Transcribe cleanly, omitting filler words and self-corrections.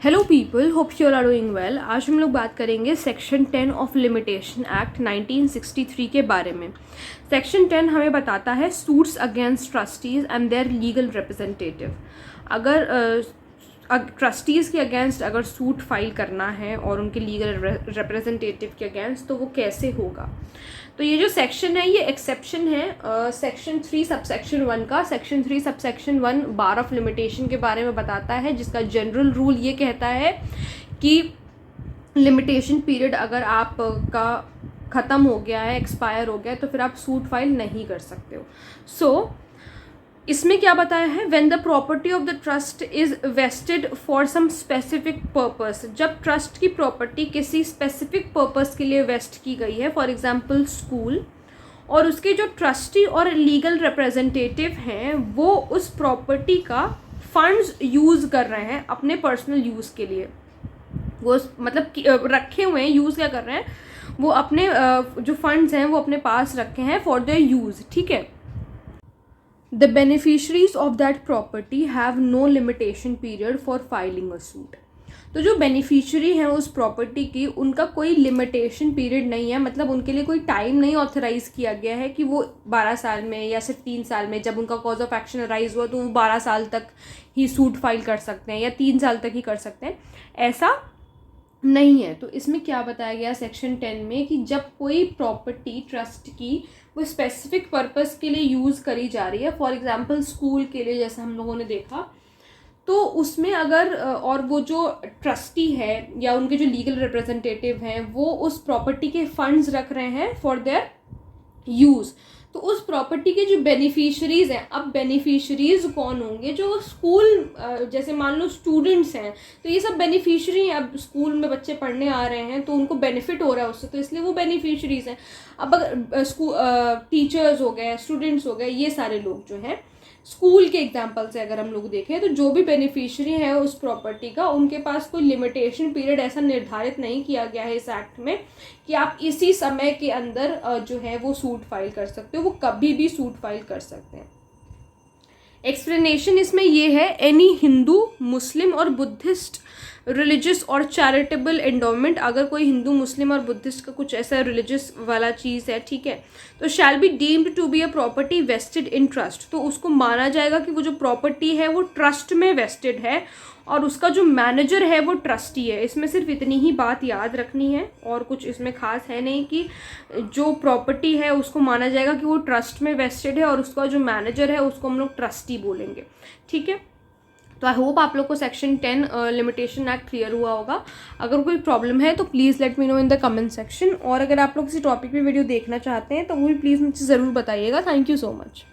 Hello people, hope you all are doing well. आज हम लोग बात करेंगे सेक्शन 10 ऑफ लिमिटेशन एक्ट 1963 के बारे में। सेक्शन 10 हमें बताता है suits against trustees and their legal representative. अगर ट्रस्टीज़ के अगेंस्ट अगर सूट फाइल करना है और उनके लीगल रिप्रेजेंटेटिव के अगेंस्ट, तो वो कैसे होगा। तो ये जो सेक्शन है ये एक्सेप्शन है सेक्शन 3 सबसेक्शन 1 का। Section 3 subsection 1 bar of limitation के बारे में बताता है, जिसका जनरल रूल ये कहता है कि लिमिटेशन पीरियड अगर आपका ख़त्म हो गया है, एक्सपायर हो गया है, तो फिर आप सूट फाइल नहीं कर सकते हो। इसमें क्या बताया है, when the property of the trust is vested for some specific purpose. जब ट्रस्ट की प्रॉपर्टी किसी स्पेसिफिक पर्पस के लिए वेस्ट की गई है, फॉर एग्जांपल स्कूल, और उसके जो ट्रस्टी और लीगल रिप्रेजेंटेटिव हैं वो उस प्रॉपर्टी का फंड्स यूज़ कर रहे हैं अपने पर्सनल यूज़ के लिए। वो मतलब रखे हुए हैं, यूज़ क्या कर रहे हैं, वो अपने जो फंड्स हैं वो अपने पास रखे हैं फॉर देयर यूज़, ठीक है। The beneficiaries of that property have no limitation period for filing a suit. तो जो बेनिफिशियरी हैं उस प्रॉपर्टी की, उनका कोई लिमिटेशन पीरियड नहीं है, मतलब उनके लिए कोई टाइम नहीं ऑथराइज़ किया गया है कि वो 12 साल में या सिर्फ 3 साल में, जब उनका कॉज ऑफ एक्शन अराइज हुआ तो वो 12 साल तक ही सूट फाइल कर सकते हैं या 3 साल तक ही कर सकते हैं, ऐसा नहीं है। तो इसमें क्या बताया गया सेक्शन 10 में कि जब कोई प्रॉपर्टी ट्रस्ट की वो स्पेसिफिक पर्पस के लिए यूज़ करी जा रही है, फॉर एग्जांपल स्कूल के लिए जैसा हम लोगों ने देखा, तो उसमें अगर और वो जो ट्रस्टी है या उनके जो लीगल रिप्रेजेंटेटिव हैं वो उस प्रॉपर्टी के फंड्स रख रहे हैं फॉर देयर यूज़, तो उस प्रॉपर्टी के जो बेनिफिशरीज़ हैं, अब बेनिफिशरीज़ कौन होंगे, जो स्कूल जैसे मान लो स्टूडेंट्स हैं, तो ये सब बेनिफिशरी हैं। अब स्कूल में बच्चे पढ़ने आ रहे हैं तो उनको बेनिफिट हो रहा है उससे, तो इसलिए वो बेनिफिशरीज़ हैं। अब अगर टीचर्स हो गए, स्टूडेंट्स हो गए, ये सारे लोग जो हैं, स्कूल के एग्जाम्पल से अगर हम लोग देखें तो जो भी बेनिफिशियरी है उस प्रॉपर्टी का, उनके पास कोई लिमिटेशन पीरियड ऐसा निर्धारित नहीं किया गया है इस एक्ट में कि आप इसी समय के अंदर जो है वो सूट फाइल कर सकते हो, वो कभी भी सूट फाइल कर सकते हैं। एक्सप्लेनेशन इसमें ये है, एनी हिंदू, मुस्लिम और बुद्धिस्ट रिलीजियस और चैरिटेबल एंडोमेंट, अगर कोई हिंदू, मुस्लिम और बुद्धिस्ट का कुछ ऐसा रिलीजियस वाला चीज़ है, ठीक है, तो shall be deemed to be a property vested in trust, तो उसको माना जाएगा कि वो जो प्रॉपर्टी है वो ट्रस्ट में वेस्टेड है और उसका जो मैनेजर है वो ट्रस्टी है। इसमें सिर्फ इतनी ही बात याद रखनी है और कुछ इसमें खास है नहीं, कि जो प्रॉपर्टी है उसको माना जाएगा कि वो ट्रस्ट में वेस्टेड है और उसका जो मैनेजर है उसको हम लोग ट्रस्टी बोलेंगे, ठीक है। तो आई होप आप लोग को सेक्शन 10 लिमिटेशन एक्ट क्लियर हुआ होगा। अगर कोई प्रॉब्लम है तो please let me know in the comment section, और अगर आप लोग किसी टॉपिक पे वीडियो देखना चाहते हैं तो वो भी प्लीज़ मुझे ज़रूर बताइएगा। Thank you so much.